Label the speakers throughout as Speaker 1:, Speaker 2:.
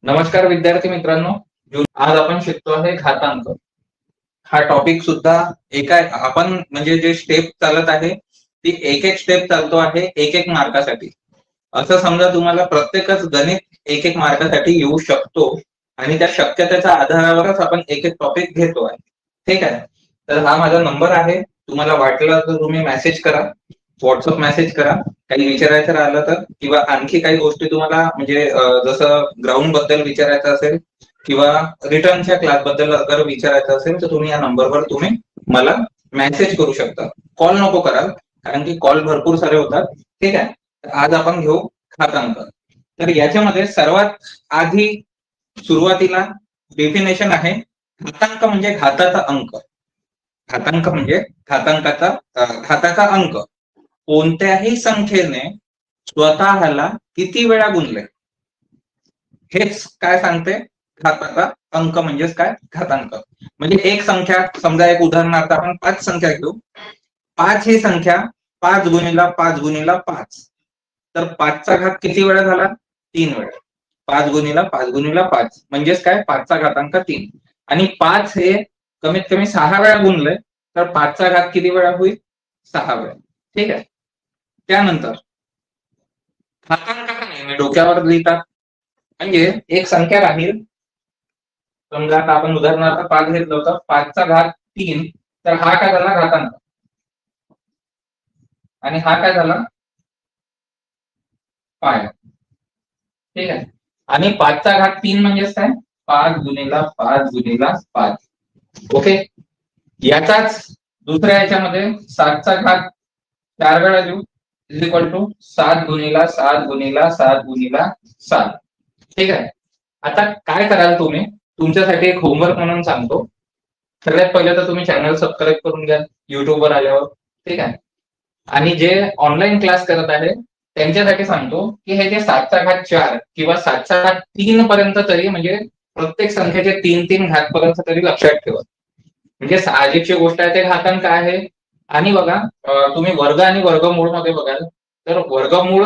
Speaker 1: नमस्कार विद्यार्थी मित्रांनो. आज आपण शिकतो आहे घातांक. हा टॉपिक सुद्धा एका आपण म्हणजे जे स्टेप चालत आहे ती एक एक स्टेप चालतो आहे एक एक मार्कासाठी. असं समजा तुम्हाला प्रत्येकच गणित एक एक मार्कासाठी येऊ शकतो आणि त्या शक्यतेच्या आधारावरच आपण एक एक टॉपिक घेतो आहे. ठीक आहे. तर हा माझा नंबर आहे. तुम्हाला वाटलं तर तुम्ही मेसेज करा, व्हॉट्सअप मेसेज करा. काही विचारायचं राहिलं तर किंवा आणखी काही गोष्टी तुम्हाला म्हणजे जसं ग्राउंड बद्दल विचारायचं असेल किंवा रिटर्नच्या क्लास बद्दल अगर विचारायचं असेल तर तुम्ही या नंबरवर तुम्ही मला मेसेज करू शकता. कॉल नको कराल कारण की कॉल भरपूर सारे होतात. ठीक आहे. आज आपण घेऊ घातांक. तर याच्यामध्ये सर्वात आधी सुरुवातीला डेफिनेशन आहे. घातांक म्हणजे घाताचा अंक. घातांक म्हणजे घाताचा अंक कोणत्याही संख्येने स्वतःला किती वेळा गुणले हेच काय सांगते. घाताचा अंक म्हणजेच काय घातांक. म्हणजे एक संख्या समजा एक उदाहरणार्थ आपण 5 संख्या घेऊ. 5 ही संख्या 5 गुणिला 5 गुणिला 5. तर 5चा घात किती वेळा झाला? 3 वेळा. 5 गुणिला 5 गुणिला 5 म्हणजेच काय 5चा घातांक 3. आणि 5 हे कमीत कमी 6 वेळा गुणले तर 5चा घात किती वेळा होईल? 6 वेळा. ठीक आहे. त्यानंतर घातांक नेहमी डोक्यावर लिहितात. म्हणजे एक संख्या राहील. समजा आता आपण उदाहरणार्थ 5 घेतलं होतं. 5चा घात 3 तर हा काय झाला घातांक आणि हा काय झाला पाय. ठीक आहे. आणि 5चा घात 3 म्हणजेच काय 5 गुणिला 5 गुणिला 5. ओके. याचाच दुसऱ्या याच्यामध्ये 7चा घात 4 वेळा देऊ इज इक्वल टू 7 गुणिला 7 गुणिला 7 गुणिला 7. ठीक आहे. आता काय कराल तुम्ही? तुमच्यासाठी एक होमवर्क म्हणून सांगतो. सगळ्यात पहिले तर तुम्ही चॅनल सबस्क्राईब करून घ्या युट्यूबवर आल्यावर. ठीक आहे. आणि जे ऑनलाईन क्लास करत आहे त्यांच्यासाठी सांगतो की हे जे 7चा घात 4 किंवा 7चा घात 3 पर्यंत तरी म्हणजे प्रत्येक संख्येचे 3 घात पर्यंत तरी लक्षात ठेवा. म्हणजे साहजिकची गोष्ट आहे ते घातांक आहे. आणि बघा तुम्ही वर्ग आणि वर्गमूळ मध्ये बघाल तर वर्गमूळ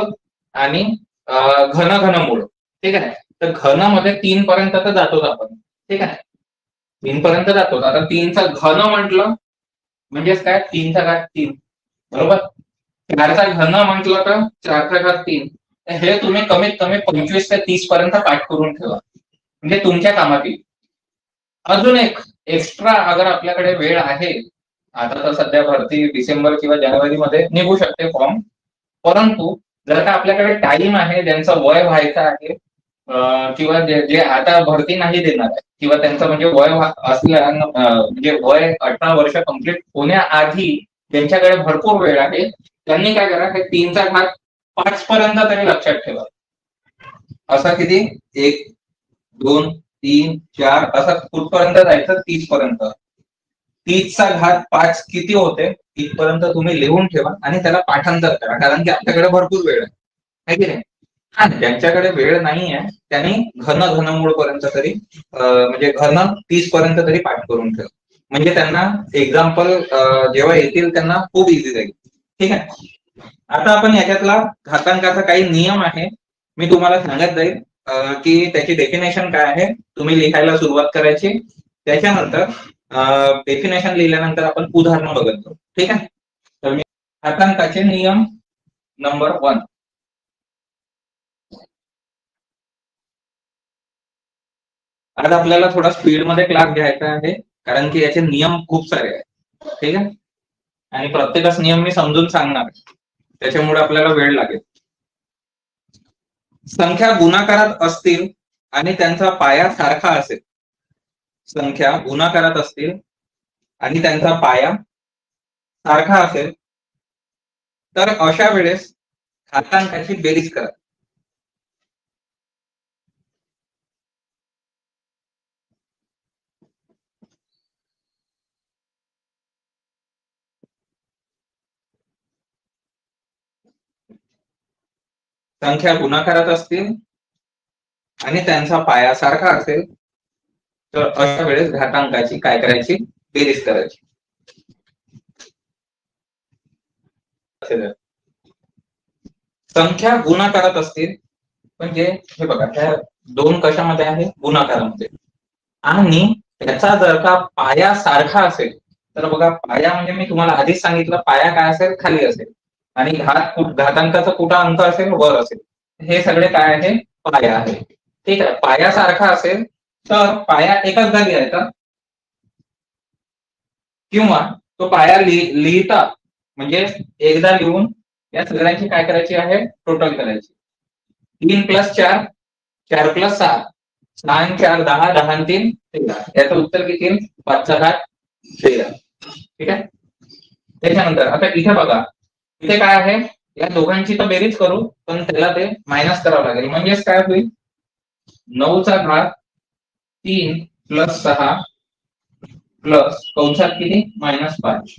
Speaker 1: आणि घनमूळ. ठीक आहे. तर घन मध्ये 3 पर्यंत तर जातोच आपण. ठीक आहे. 3 पर्यंत जातो. आता 3चा घन म्हटलं म्हणजेच काय 3चा घात 3. बरोबर. 4चा घन म्हटलं तर 4चा घात 3. हे तुम्ही कमीत कमी 25 ते 30 पर्यंत पाठ करून ठेवा. म्हणजे तुमच्या कामात येईल. अजून एक एक्स्ट्रा अगर आपल्याकडे वेळ आहे. आता तर सध्या भरती डिसेंबर किंवा जानेवारी मध्ये निघू शकते फॉर्म. परंतु जर का आपल्याकडे टाइम आहे ज्यांचं वय व्हायचं आहे किंवा जे आता भरती नाही देणार आहे किंवा त्यांचं म्हणजे वय असल्या म्हणजे वय 18 वर्ष कंप्लीट होण्याआधी ज्यांच्याकडे भरपूर वेळ आहे त्यांनी काय करा हे 3चा घात 5 पर्यंत तरी लक्षात ठेवा. असा किती 1 2 3 4 असा कुठपर्यंत जायचं 30 पर्यंत. 30चा घात 5 किती होते इथपर्यंत तुम्ही लिहून ठेवा आणि त्याला पाठांतर करा कारण की आपल्याकडे भरपूर वेळ आहे की नाही. आणि ज्यांच्याकडे वेळ नाही आहे त्यांनी घनमूळ पर्यंत तरी म्हणजे घन 30 पर्यंत तरी पाठ करून ठेवा. म्हणजे त्यांना एक्झाम्पल जेव्हा येतील त्यांना खूप इझी जाईल. ठीक आहे. आता आपण याच्यातला घातांकाचा काही नियम आहे मी तुम्हाला सांगत जाईल की त्याची डेफिनेशन काय आहे. तुम्ही लिहायला सुरुवात करायची. त्याच्यानंतर डेफिनेशन लिहिल्यानंतर आपण उदाहरण बघत जाऊ. ठीक आहे. तर मी घातांकाचे नियम नंबर 1. आज आपल्याला थोडा स्पीड मध्ये क्लास घ्यायचा आहे कारण की याचे नियम खूप सारे आहेत. ठीक आहे. आणि प्रत्येकच नियम मी समजून सांगणार त्याच्यामुळे आपल्याला वेळ लागेल. संख्या गुणाकारात असतील आणि त्यांचा पाया सारखा असेल. संख्या गुणाकारात असतील आणि त्यांचा पाया सारखा असेल तर अशा वेळेस घातांकाची बेरीज करा. संख्या गुणाकारात असतील आणि त्यांचा पाया सारखा असेल तर अशा वेळेस घातांकाची काय करायची बेरीज करायची. संख्या गुणाकारात असतील म्हणजे हे बघा, ह्या दोन कशामध्ये आहे, गुणाकारामध्ये. आणि त्याचा जर का पाया सारखा असेल तर बघा, पाया म्हणजे मी तुम्हाला आधीच सांगितलं, पाया काय असेल, खाली असेल, आणि घातांकाचा कुठला अंक असेल, वर असेल. हे सगळे काय आहे, पाया आहे. ठीक आहे, पाया सारखा असेल तर पाया एकाच जागी आहे का, किंवा तो पाया लिहिता म्हणजे एकदा लिहून या सगळ्यांची काय करायची आहे, टोटल करायची. 3+4, 4+6, 6×4 = 10, 10×3 = 13. याचं उत्तर किती येईल, 5×13. ठीक आहे. त्याच्यानंतर आता इथे बघा, इथे काय आहे, या दोघांची तर बेरीज करू, पण त्याला ते मायनस करावं लागेल. म्हणजेच काय होईल, 9×3 + 6 कंसात किती, -5.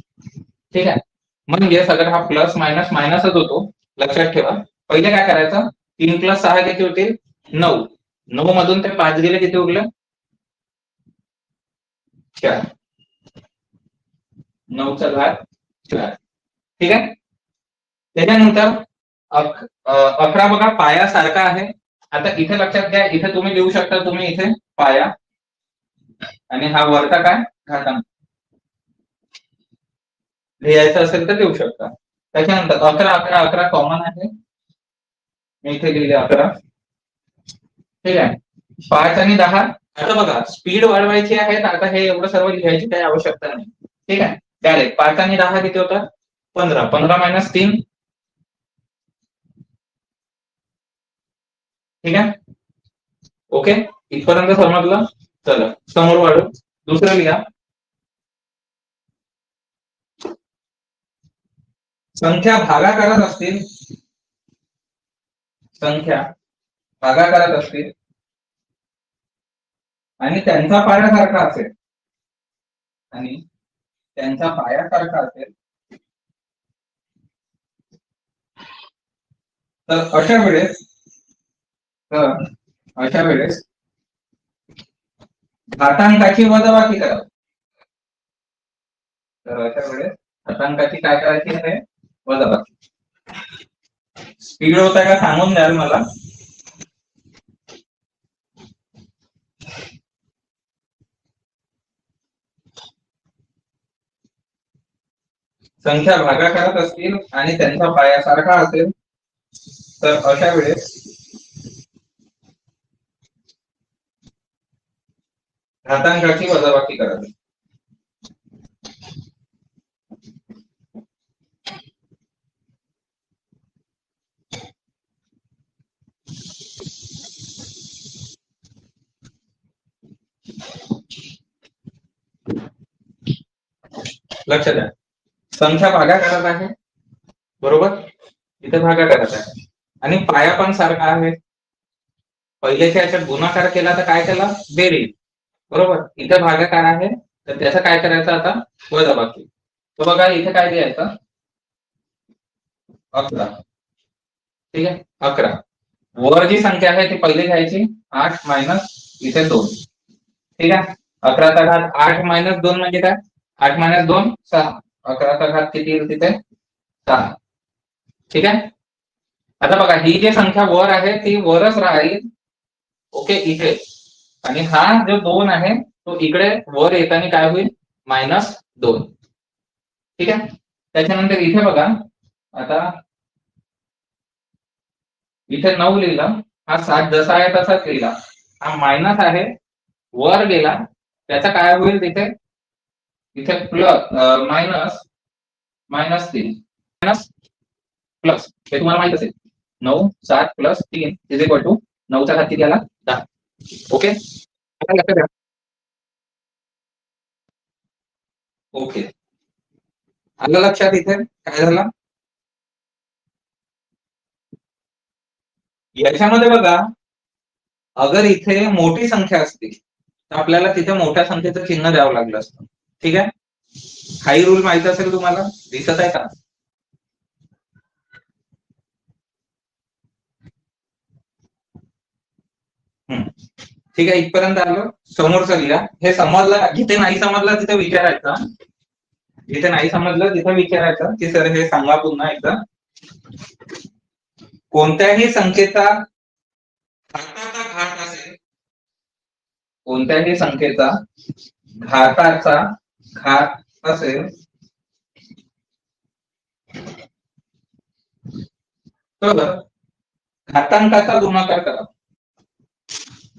Speaker 1: ठीक आहे. म्हणजे सगळं हा प्लस मायनस मायनसच होतो, लक्षात ठेवा. पहिले काय करायचं, 3+6 किती होतील, 9. 9 मधून ते 5 गेले, किती उरलं, 4. 9×4. ठीक आहे. त्याच्यानंतर 11 बघा, पाया सारखा आहे. आता इथे लक्षात घ्या, इथे तुम्ही लिहू शकता, तुम्ही इथे पाया आणि हा वरचा काय, घातांक लिहायचं असेल तर लिहू शकता. त्याच्यानंतर 11, 11, 11 कॉमन आहे, मी इथे लिहिले 11. ठीक आहे. 5 आणि 10. आता बघा, स्पीड वाढवायची आहे, तर आता हे एवढं सर्व लिहायची काही आवश्यकता नाही. ठीक आहे. डायरेक्ट 5 आणि 10 किती होतात, 15. 15 - 3. ठीक आहे. ओके, इथपर्यंत समजलं. चला समोर वाढू, दुसरं लिहा. संख्या भागाकारात असतील, संख्या भागाकारात असतील आणि त्यांचा पाया सारखा असेल, आणि त्यांचा पाया सारखा असेल, तर अशा वेळेस घातांकाची वजाबाकी करा. तर अशा वेळेस घातांकाची काय करायची आहे, वजाबाकी. स्पीड होत आहे का सांगून द्याल मला. संख्या भागाकारात असतील आणि त्यांचा पाया सारखा असेल, तर अशा वेळेस घातांकाची वजाबाकी करावी. लक्ष द्या, संख्या भागाकारात आहे, बरोबर, इथे भागाकारात आहे, आणि पाया पण सारखा आहे. पहिल्याच्या याच्यात गुणाकार केला तर काय केला, बेरीज, बरोबर. इथे भागाकार आहे, तर त्याचं काय करायचं आता, वजाबाकी. तर बघा, इथे काय द्यायचं, 11. ठीक आहे, 11. वर जी संख्या आहे ती पहिले घ्यायची, 8 - इथे 2. ठीक आहे. 11चा घात 8 - 2 म्हणजे काय, 8 - 2 6. 11चा घात किती येईल तिथे, 6. ठीक आहे. आता बघा, ही जी संख्या वर आहे ती वरच राहील, ओके, इथे. आणि हा जो 2 आहे तो इकडे वर येताना काय होईल, -2. ठीक आहे. त्याच्यानंतर इथे बघा, आता इथे 9 लिहिला, हा 7 जसा आहे तसाच लिहिला, हा मायनस आहे, वर गेला, त्याचा काय होईल तिथे, इथे प्लस, -3 प्लस, हे तुम्हाला माहित असेल. 9, 7 + 3 = 9चा घात किती आला, 10. ओके, लक्षात द्या. ओके, आलं लक्षात इथे काय झालं. याच्यामध्ये बघा, अगर इथे मोठी संख्या असती तर आपल्याला तिथे मोठ्या संख्येचं चिन्ह द्यावं लागलं असतं. ठीक आहे. हाही रूल माहित असेल तुम्हाला, दिसत आहे का. ठीक आहे, इथपर्यंत आलो. समोरचं लिहा. हे समजलं, जिथे नाही समजलं तिथे विचारायचं, जिथे नाही समजलं तिथे विचारायचं की सर हे सांगा पुन्हा एकदा. कोणत्याही संख्येचा घाताचा घात असेल, कोणत्याही संख्येचा घाताचा घात असेल तर घातांकाचा गुणाकार करावा.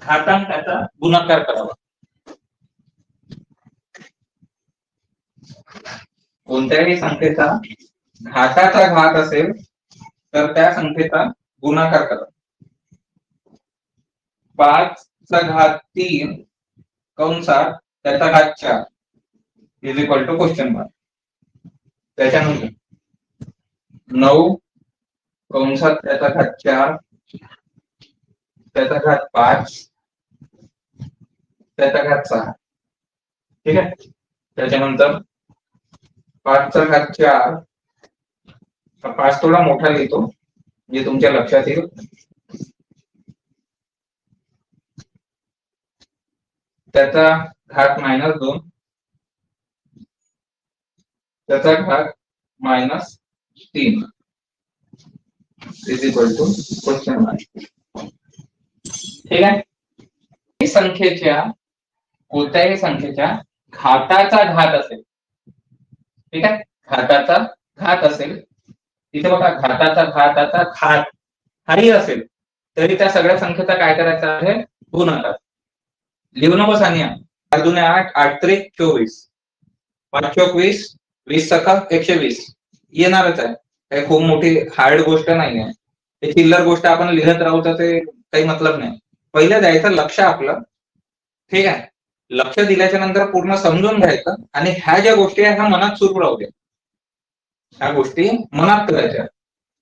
Speaker 1: घातांकाचा गुणाकार करावा. कोणत्याही संख्येचा घाताचा घात असेल तर त्या संख्येचा गुणाकार करा. 5चा घात 3 कंसात त्याचा घात 4 is equal to question mark. त्याच्यानंतर 9 कंसात त्याचा घात 4 त्याचा घात 5 त्याचा घात 6. ठीक आहे. त्याच्यानंतर 5चा घात 4, 5 थोडा मोठा लिहितो म्हणजे तुमच्या लक्षात येईल. त्याचा घात -2 त्याचा घात -3 is equal to question mark. ठीक आहे. संख्येच्या कोणत्याही संख्येच्या घाताचा घात असेल, ठीक आहे, घाताचा घात असेल, तिथे बघा घाताचा घाताचा घात हाही असेल तरी त्या सगळ्या संख्येचा काय करायचा आहे, गुणाकार. लिहू नको सानिया. 4 दुने 8, 8 त्रिक 24, 5 चौक 20, 20 सका 120 येणारच आहे. काही खूप मोठी हार्ड गोष्ट नाही आहे. ते चिल्लर गोष्ट आपण लिहत राहू तर ते काही मतलब नाही. पहिलं द्यायचं लक्ष आपलं. ठीक आहे. लक्ष दिल्याच्या नंतर पूर्ण समजून घ्यायचं आणि ह्या ज्या गोष्टी आहेत ह्या मनात सुरू राहू द्या. ह्या गोष्टी मनात करायच्या.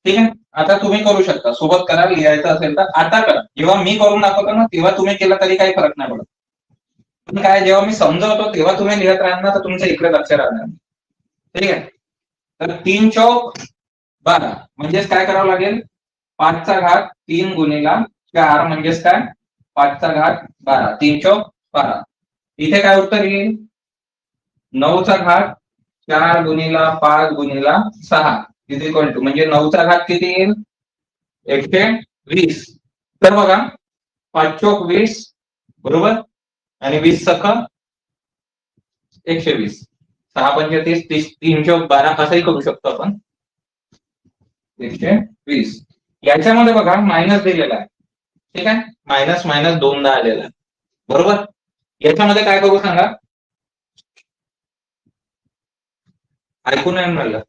Speaker 1: ठीक आहे. आता तुम्ही करू शकता, सोबत करा. लिहायचं असेल तर आता करा. जेव्हा मी करून दाखवतो ना तेव्हा तुम्ही केला तरी काही फरक नाही पडत. पण काय, जेव्हा मी समजावतो तेव्हा तुम्ही लिहत राहणार ना तर तुमचं इकडे लक्ष राहणार. ठीक आहे. तर 3 चौक 12 म्हणजेच काय करावं लागेल, 5चा घात 3 गुणिला 4 म्हणजेच काय, 5चा घात 12. 3 चौक 12. इथे काय उत्तर येईल, 9चा घात 4 गुणिला 5 गुणिला 6 इज इक्वल टू, म्हणजे 9चा घात किती येईल, 120. तर बघा 5 चौक 20 बरोबर आणि 20 सखा 120, 6 पंचे 30, 3 चौक 12 असंही करू शकतो आपण. 120. याच्यामध्ये बघा मायनस दिलेला आहे. ठीक आहे. मायनस मायनस दोनदा आलेला आहे बरोबर. याच्यामध्ये काय करू सांगा, ऐकून नाही म्हणलं,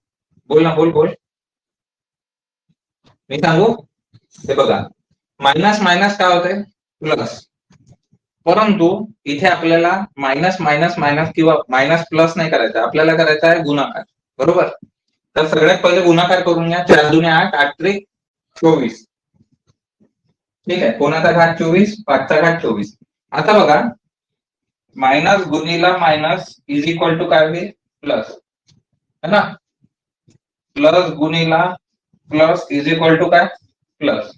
Speaker 1: बोल ना, बोल बोल, मी सांगू. ते बघा मायनस मायनस काय होते, प्लस. परंतु इथे आपल्याला मायनस मायनस मायनस किंवा मायनस प्लस नाही करायचं, आपल्याला करायचा आहे गुणाकार बरोबर. तर सगळ्यात पहिले गुणाकार करून घ्या. 4 दुने 8, 8 त्रिक 24. ठीक आहे. कोणाचा घात 24, 5चा घात 24. आता बघा मायनस गुणिला मायनस इज इक्वल टू काय होईल, प्लस, है ना. प्लस गुणिला प्लस इज इक्वल टू काय, प्लस.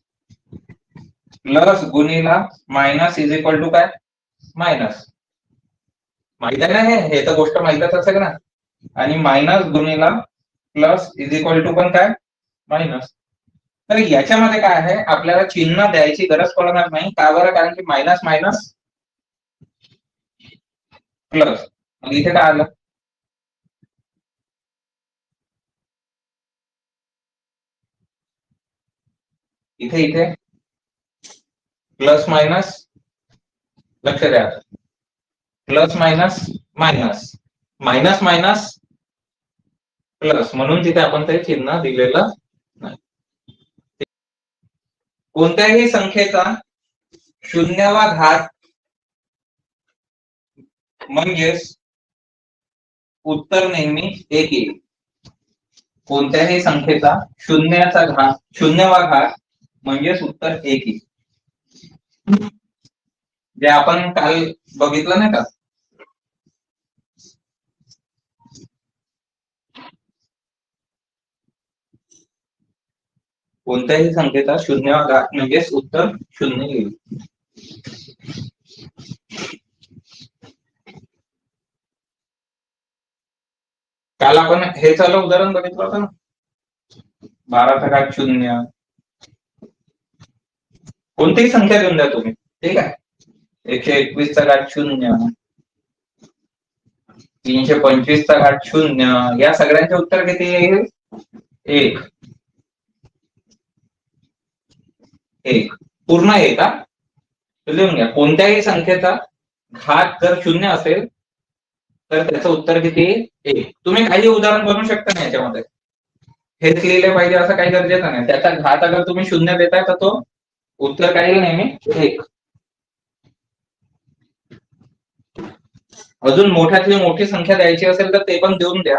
Speaker 1: प्लस गुणिला मायनस इज इक्वल टू काय, मायनस. माहित आहे ना, हे तर गोष्ट माहितच असेल ना. आणि मायनस गुणिला प्लस इज इक्वल टू पण काय, मायनस. तर याच्यामध्ये काय आहे, आपल्याला चिन्ह द्यायची गरज पडणार नाही. का बरं, कारण की मायनस मायनस प्लस. मग इथे काय आलं, इथे इथे प्लस मायनस, लक्ष द्या, plus minus minus, minus minus plus, म्हणून तिथे आपण ते चिन्ह दिलेलं नाही. कोणत्याही संख्येचा शून्यावा घात म्हणजेच उत्तर नेहमी 1 येईल. कोणत्याही संख्येचा शून्यावा घात म्हणजेच उत्तर 1 येईल. जे आपण काल बघितलं नाही का, कोणत्याही संख्येचा शून्यावा घात म्हणजेच उत्तर 0 येईल. काल आपण हे चालू उदाहरण बघितलं होतं ना, 12चा घात 0, कोणतीही संख्या देऊन द्या तुम्ही, ठीक आहे. 121चा घात 0, 325चा घात 0, या सगळ्यांचे उत्तर किती येईल? 1. पूर्ण 1 हा. लिहून घ्या. कोणत्याही संख्येचा घात जर 0 असेल तर त्याचं उत्तर किती? 1. तुम्ही काही उदाहरण बनवू शकता ना याच्यामध्ये, हेच लिहिले पाहिजे असं काही गरजेचं नाही. त्याचा घात अगर तुम्ही 0 देताय तर तो उत्तर काय येईल? नेहमी 1. अजून मोठ्यातली मोठी संख्या द्यायची असेल तर ते पण देऊन द्या,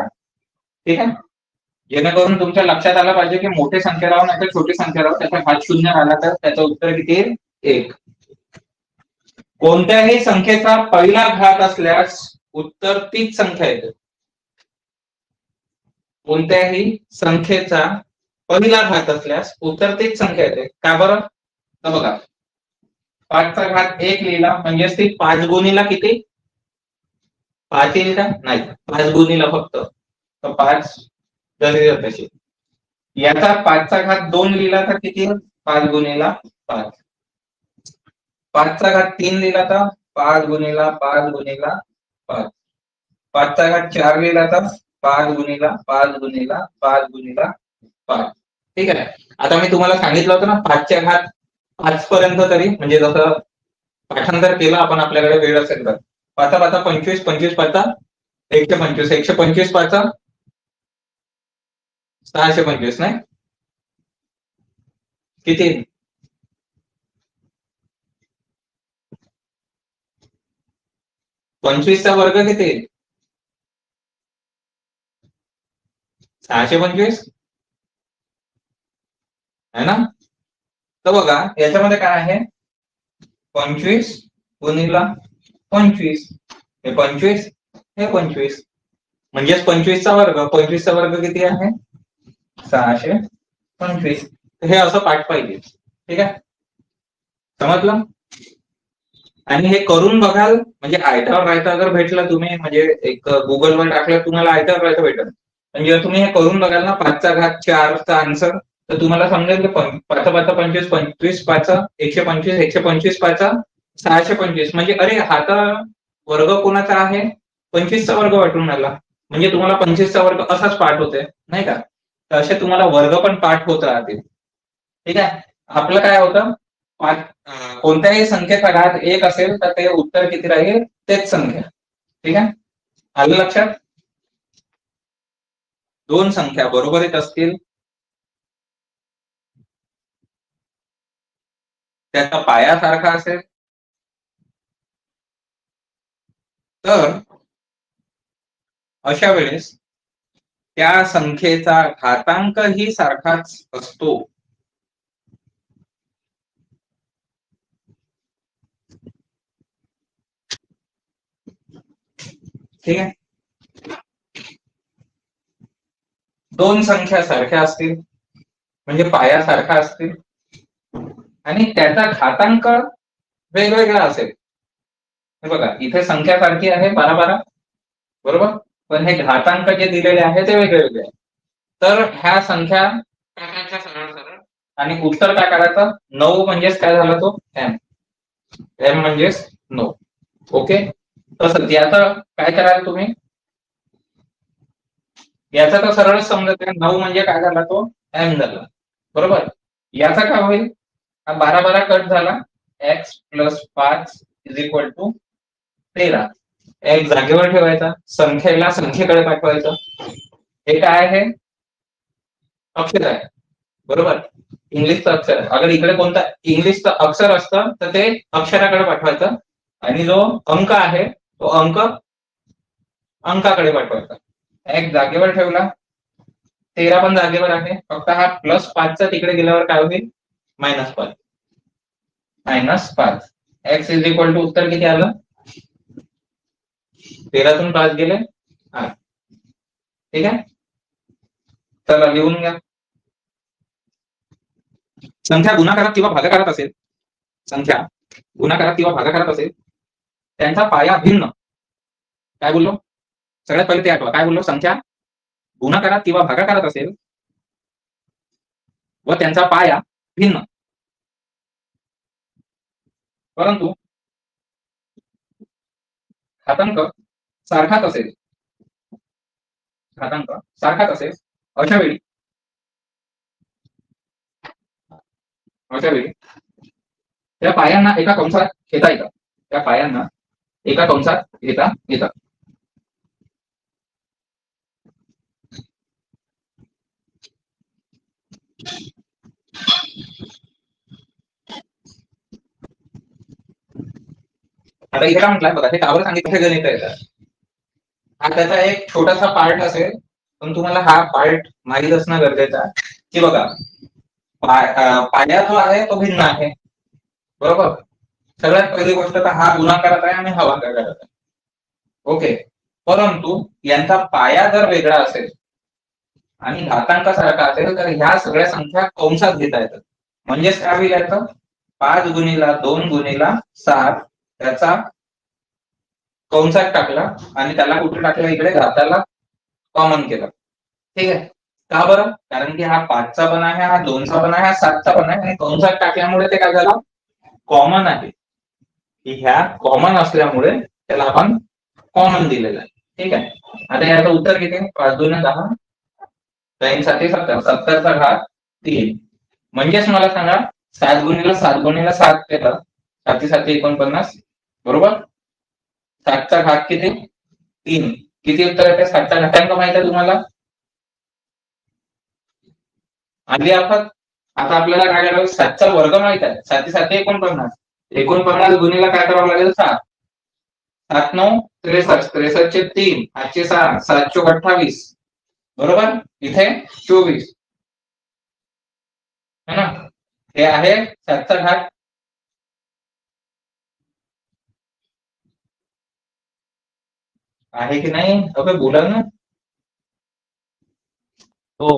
Speaker 1: ठीक आहे. जेणेकरून तुमच्या लक्षात आलं पाहिजे की मोठी संख्या राहून नाही तर छोटी संख्या राहून त्याचा घात 0 आला तर त्याचं उत्तर किती येईल? 1. कोणत्याही संख्येचा पहिला घात असल्यास उत्तर तीच संख्या येते. कोणत्याही संख्येचा पहिला घात असल्यास उत्तर तीच संख्या येते. का बरं? तर बघा, 5चा घात 1 लिहिला म्हणजेच ती 5 गुणीला किती? 5 येईल का? नाही, 5 गुणीला फक्त, तर 5 जरी तशी. याचा 5चा घात 2 लिहिला तर किती? 5 गुणीला 5. 5चा घात 3 लिहिला तर 5 गुणीला 5 गुणीला 5. 5चा घात 4 लिहिला तर 5 गुणीला 5 गुणीला 5 गुणीला 5. ठीक आहे. आता मी तुम्हाला सांगितलं होतं ना 5च्या घात 5 पर्यंत तरी, म्हणजे जसं पाठांतर केलं आपण आपल्याकडे वेळ असेल तर. 5 5 25, 25 5 125, 125 5 625, नाही किती? 25चा वर्ग किती? 625 है ना. तर बघा याच्यामध्ये काय आहे? 25 गुणीला 25, हे 25, हे 25, म्हणजेच 25चा वर्ग. 25चा वर्ग किती आहे? 625. हे असं पाठ पाहिजे, ठीक आहे. समजलं? आणि हे करून बघाल म्हणजे आयत्यावर राहता जर भेटलं तुम्ही, म्हणजे एक गुगलवर टाकलं तुम्हाला आयत्यावर राहता भेटल. म्हणजे तुम्ही हे करून बघाल ना 5चा घात 4चा आन्सर, तर तुम्हाला समजेल की 5 5 25, 25 5 125, 125 5 625, म्हणजे अरे हा तर वर्ग कोणाचा आहे? 25चा वर्ग वाटून आला. म्हणजे तुम्हाला 25चा वर्ग असाच पाठ होते, नाही का. तर असे तुम्हाला वर्ग पण पाठ होत राहतील, ठीक आहे. आपलं काय होतं? कोणत्याही संख्येचा घात 1 असेल तर ते उत्तर किती राहील? तेच संख्या, ठीक आहे. आलं लक्षात? दोन संख्या बरोबर येत असतील, त्याचा पाया सारखा असेल तर अशा वेळेस त्या संख्येचा घातांक ही सारखाच असतो. ठीक आहे. दोन संख्या सारख्या असतील म्हणजे पाया सारखा असतील आणि त्याचा घातांक वेगवेगळा असेल. हे बघा इथे संख्या सारखी आहे 12 12, बरोबर, पण हे घातांक जे दिलेले आहे ते वेगळे वेगळे. तर ह्या संख्या टाकायच्या सरळ सरळ आणि उत्तर काय करायचं? 9 म्हणजेच काय झाला तो? एम. एम म्हणजेच 9. ओके. तसंच याचं काय कराल तुम्ही? याचा तर सरळच समजत आहे. 9 म्हणजे काय झाला तो? एम झाला, बरोबर. याचा काय होईल? हा 12 12 कट झाला. X plus 5 is equal to 13. एक जागेवर ठेवायचा, संख्येला संख्येकडे पाठवायचं. हे काय आहे? अक्षर आहे, बरोबर. इंग्लिशचं अक्षर आहे. अगर इकडे कोणता इंग्लिशचं अक्षर असतं तर ते अक्षराकडे पाठवायचं आणि जो अंक आहे तो अंक अंकाकडे पाठवायचा. एक जागेवर ठेवला, 13 पण जागेवर आहे, फक्त हा प्लस 5चा तिकडे गेल्यावर काय होईल? -5. -5. एक्स इज इक्वल टू उत्तर किती आलं? 13तून 5 गेले 8. ठीक आहे. चला लिहून घ्या. संख्या गुणाकारात किंवा भागाकारात असेल, संख्या गुणाकारात किंवा भागाकारात असेल, त्यांचा पाया भिन्न. काय बोललो? सगळ्यात पहिले ते आठवा. काय बोललो? संख्या गुणाकारात किंवा भागाकारात असेल व त्यांचा पाया भिन्न परंतु घातांक सारखाच असेल, घातांक सारखाच असेल, अशा वेळी त्या पायांना एका कंसात घेता येतात, त्या पायांना एका कंसात घेता येतात. आता इथे काय म्हटलंय बघा, हे कावर सांगितलं गणित येतात. हा त्याचा एक छोटासा पार्ट असेल, पण तुम्हाला हा पार्ट माहीत असणं गरजेचं आहे की बघा पाया जो आहे तो भिन्न आहे, बरोबर. सगळ्यात पहिली गोष्ट तर हा गुणाकारात आहे आणि हा भागाकारात आहे. ओके, परंतु यांचा पाया जर वेगळा असेल आणि घातांकासारखा असेल तर ह्या सगळ्या संख्या कंसात घेता येतात. म्हणजेच काय होईल याचं, 5 गुणिला 2 गुणिला 7 त्याचा कंसात टाकला आणि त्याला कुठे टाकला, इकडे घाताला कॉमन केलं. ठीक आहे, का बरं, कारण की हा 5चा पण आहे, हा 2चा पण आहे, हा 7चा पण आहे आणि कंसात टाकल्यामुळे ते काय झालं, कॉमन आहे. ह्या कॉमन असल्यामुळे त्याला आपण कॉमन दिलेलं आहे. ठीक आहे, आता याचं उत्तर किती, 5 2 10, 3 7 70, 70चा घात 3. म्हणजेच मला सांगा 7 गुणिला 7 गुणिला 7 केलं, 7 7 49, बरोबर. 7चा घात किती, 3. किती उत्तर येते, 7चा घातांक माहित आहे तुम्हाला, आधी आपण आता आपल्याला काय करावं, 7चा वर्ग माहित आहे, 7 7 49, 49 गुणिला काय करावं लागेल, 7. 7 9 63, 63 चे 3, 8 चे 6, 7 चोक 28, बरोबर. इथे 24 है ना, हे आहे 7चा घात. आहे की नाही, अबे बोला ना. हो,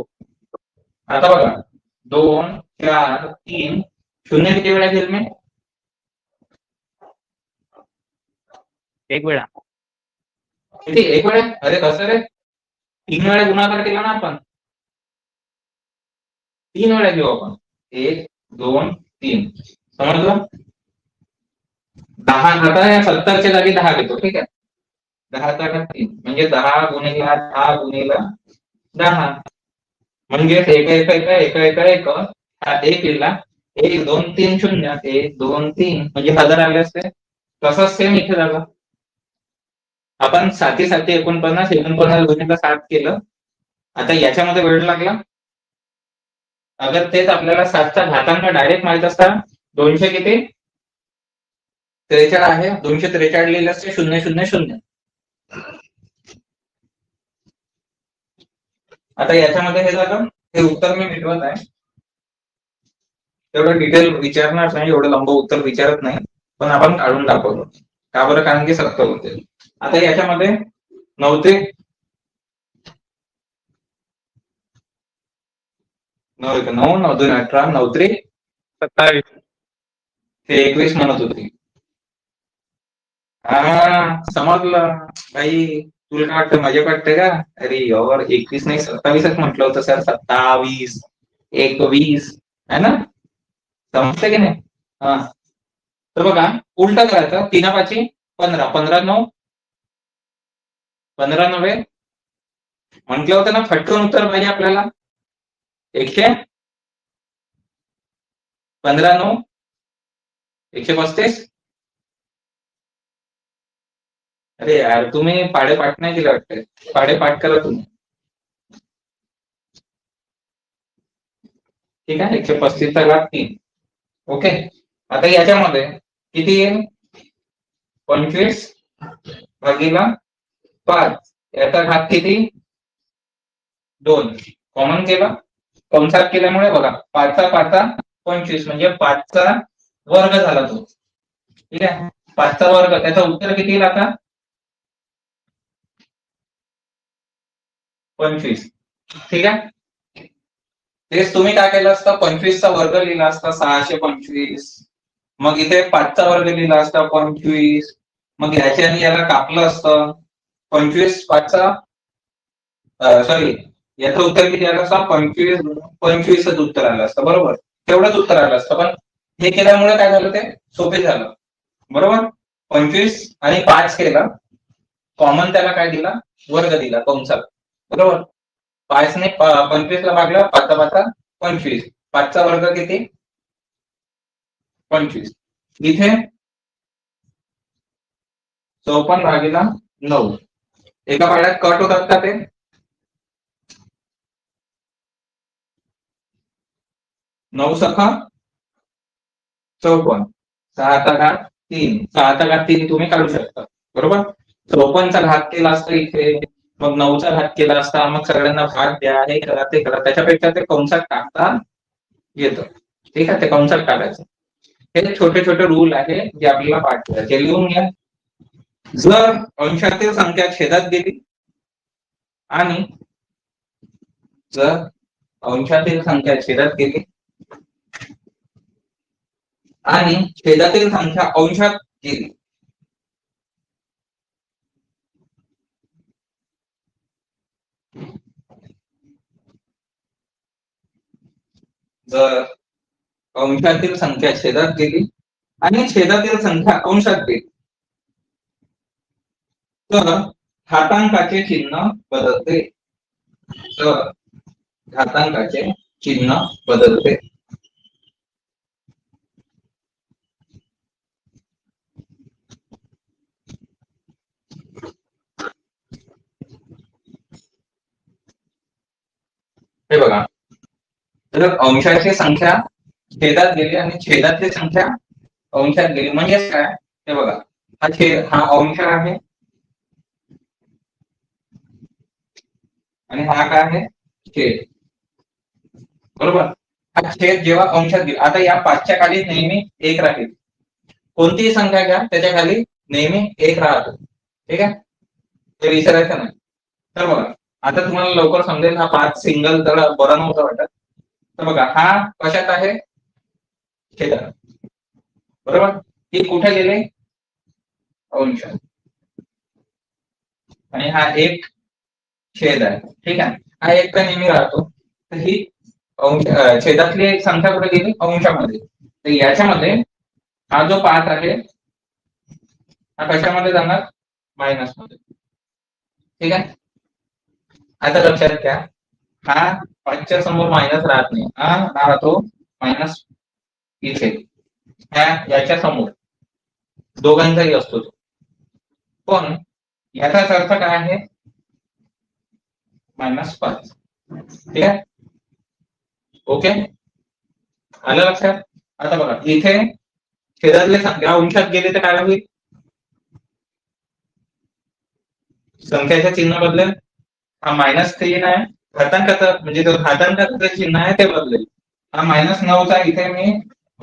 Speaker 1: आता बघा 2 4 3 शून्य किती वेळा घेईल मी,
Speaker 2: एक वेळा.
Speaker 1: किती, एक वेळा. अरे कसं रे, 3 वेळा गुणाकार केला ना आपण, 3 वेळा घेऊ आपण, 1 2 3, समजलं. 10 आता या 70च्या जागी 10 घेतो, ठीक आहे. 10चा घात 3 म्हणजे 10 गुणिला 10 गुणिला 10, म्हणजे एक एक एक एक एक एक हा एक लिहिला, 1 2 3 0, 1 2 3 म्हणजे 1000 आले असते. तसंच सेम इथे झालं, आपण 7 7 49 49 गुणिला 7 केलं. आता याच्यामध्ये वेळ लागला, अगर तेच आपल्याला 7चा घातांक डायरेक्ट माहित असता, 200 किती 43 आहे, 243 लिहिले असते 0 0 0. आता याच्यामध्ये हे झालं, हे उत्तर मी मिळवत आहे, एवढं डिटेल विचारणार नाही, एवढं लंब उत्तर विचारत नाही, पण आपण काढून दाखवतो. का बरं, कारण की 70 होते. आता याच्यामध्ये 9 ते 9 9 9 2 18 9 3
Speaker 2: 27.
Speaker 1: ते 21 म्हणत होती. हा समजलं भाई, तुला काय वाटतं, मजा वाटते का, अरे यावर 21 नाही 27च म्हटलं होतं सर, 27 21 है ना, समजते की नाही. हा, तर बघा उलट करायचं, 3 5 15, 15 9 15 9 म्हटलं होतं ना, फटकन उत्तर पाहिजे आपल्याला, 15 9 135. अरे यार, तुम्ही पाडेपाठ नाही केलं वाटतं, पाडेपाठ करा तुम्ही. ठीक आहे, 135चा घात 3. ओके, आता याच्यामध्ये किती येईल, 25 भागीला 5, याचा घात किती 2, कॉमन केला, कंसात केल्यामुळे बघा 5चा 5चा 25 म्हणजे 5चा वर्ग झाला तो. ठीक आहे, 5चा वर्ग, त्याचा उत्तर किती येईल आता 25. ठीक आहे, तेच तुम्ही काय केलं असतं, 25चा वर्ग लिहिला असता 625, मग इथे 5चा वर्ग लिहिला असता 25, मग याच्याने याला कापलं असतं 25 5चा, सॉरी याचं उत्तर किती आलं असतं, 25 25च उत्तर आलं असतं, बरोबर. तेवढंच उत्तर आलं असतं, पण हे केल्यामुळे काय झालं, ते सोपे झालं. बरोबर. 25 आणि 5 केलं, कॉमन त्याला काय दिला, वर्ग दिला कंसात. बरोबर. 5 ने 25 ला भागलं, 5 5 25, 5 चा वर्ग किती 25. इथे 54 भागीला 9. एका पाड्यात कट होतात का ते? 9 सखा 54, 6 चा घात 3, 6 चा घात 3 तुम्ही काढू शकता. बरोबर. 54 चा घात केला असता इथे, मग 9 चा घात केला असता, मग सगळ्यांना भाग द्या, हे करा ते करा, त्याच्यापेक्षा ते कंसात टाकता येतं. ठीक आहे, ते कंसात टाकायचं. हे छोटे छोटे रूल आहे जे आपल्याला पाठ करायचे. लिहून घ्या. जर अंशातील संख्या छेदात गेली आणि जर अंशातील संख्या छेदात गेली आणि छेदातील संख्या अंशात गेली, जर अंशातील संख्या छेदात गेली आणि छेदातील संख्या अंशात गेली, तर घातांकाचे चिन्ह बदलते. तर घातांकाचे चिन्ह बदलते. हे बघा, जर अंशाची संख्या छेदात गेली आणि छेदातली संख्या अंशात गेली म्हणजे काय, हे बघा, हा छेद, हा अंश आहे आणि हा काय आहे, छेद. बरोबर. हा छेद जेव्हा अंशात गेला, आता या 5च्या खाली नेहमी 1 राहील. कोणतीही संख्या घ्या त्याच्या खाली नेहमी 1 राहतो. ठीक आहे, ते विसरायचं नाही. तर बघा, आता तुम्हाला लवकर समजेल. हा 5 सिंगल तर बरा नव्हता वाटत. तर बघा, हा कशात आहे, छेदात. बरोबर. हे कुठे गेले, अंशात. आणि हा एक छेद आहे. ठीक आहे, हा एक तर नेहमी राहतो. तर ही छेदातली एक संख्या कुठे गेली, अंशामध्ये. तर याच्यामध्ये हा जो 5 आहे हा कशामध्ये जाणार, मायनस मध्ये. ठीक आहे. आता लक्षात घ्या, हा 5च्या समोर मायनस राहत नाही, हा राहतो मायनस इथे, याच्या समोर दोघांचाही असतो तो. पण याचाच अर्थ काय आहे, -5. ठीक आहे, ओके, आलं लक्षात. आता बघा, इथे छेदातले संख्या अंशात गेले तर काय होईल, संख्याचं चिन्ह बदलेल. हा -3 आहे, घातांकाचं म्हणजे जो घातांकाचं चिन्ह आहे ते बदलेल. हा -9 चा इथे मी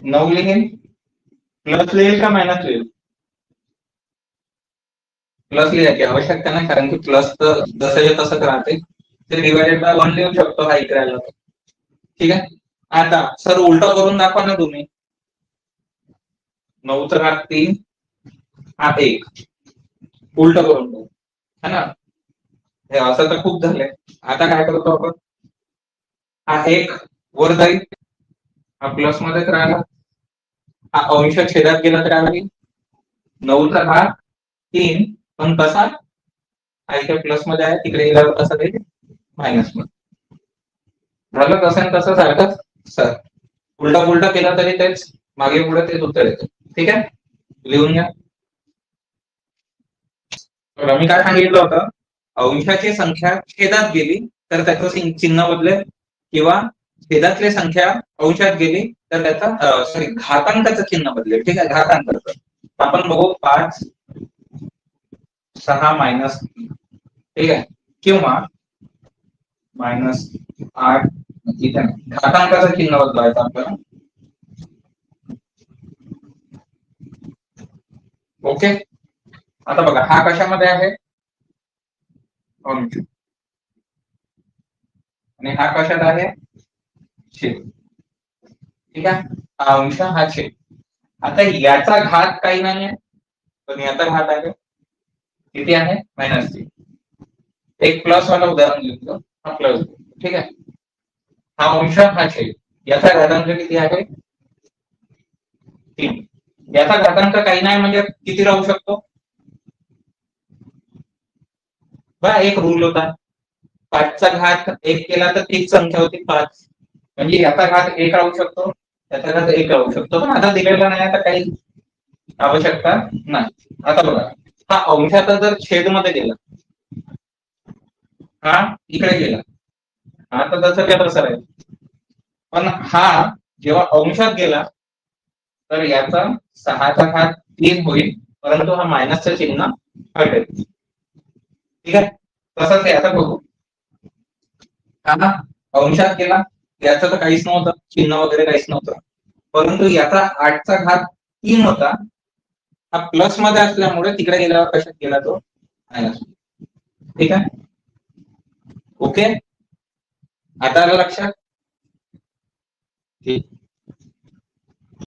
Speaker 1: 9 लिहीन, प्लस लिहिल का मायनस लिहिल, प्लस लिहायची आवश्यकता नाही, कारण की प्लस तर जसं तसंच राहते. ते डिवायडेड बाय 1 लिहू शकतो हा इकडे आला. ठीक आहे. आता सर उलट करून दाखवा ना तुम्ही. 9 चा घात 3 हा 1, उलट करून बघू, है ना. हे असं तर खूप झालंय. आता काय करतो आपण, हा 1 वर जाईल, हा प्लस मध्येच राहिला, हा अंश छेदात गेला तर काय होईल, 9 चा घात 3, पण कसा, हा इथे प्लस मध्ये आहे, तिकडे गेल्यावर कसं जाईल, मायनस मध्ये. झालं कसं तसं सारखंच. सर उलटा पुलटा केला तरी तेच, मागे पुढे तेच उत्तर येतं. ठीक आहे, लिहून घ्या. मी काय सांगितलं होतं, अंशाची संख्या छेदात गेली तर त्याचं चिन्ह बदलेल, किंवा छेदातली संख्या अंशात गेली तर त्याचा सॉरी घातांकाचं चिन्ह बदलेल. ठीक आहे, घातांकाचं. आपण बघू 5 6 -3. ठीक आहे, किंवा -8. इथे घातांकाचं चिन्ह बदलायचं आपल्याला. ओके. आता बघा, हा कशामध्ये आहे, अंश, आणि हा कशात आहे, छेद. ठीक आहे, हा अंश हा छेद. आता याचा घात काही नाही आहे, पण याचा घात आहे, किती आहे, -3. एक प्लस वाला उदाहरण घेतलं, हा प्लस. ठीक आहे, हा अंश हा छेद, याचा घातांक किती आहे, 3. याचा घातांक काही नाही म्हणजे किती राहू शकतो? बघा एक रूल होता, 5चा घात 1 केला तर तीच संख्या होती 5, म्हणजे याचा घात 1 राहू शकतो, याचा घात 1 राहू शकतो. पण आता दिलेला नाही, आता काही आवश्यकता नाही. आता बघा, हा अंशाचा जर छेद मध्ये गेला, हा इकडे गेला, हा तर तसं काय तसं राहील. पण हा जेव्हा अंशात गेला तर याचा 6चा घात 3 होईल, परंतु हा मायनसचं चिन्ह हटेल. ठीक आहे, तसंच आहे. आता बघू, हा अंशात गेला, याचं तर काहीच नव्हतं, चिन्ह वगैरे काहीच नव्हतं, परंतु याचा 8चा घात 3 होता, हा प्लस मध्ये असल्यामुळे तिकडे गेल्यावर कशात गेला तो? मायनस. ठीक आहे, ओके, आता आलं लक्षात? ठीक.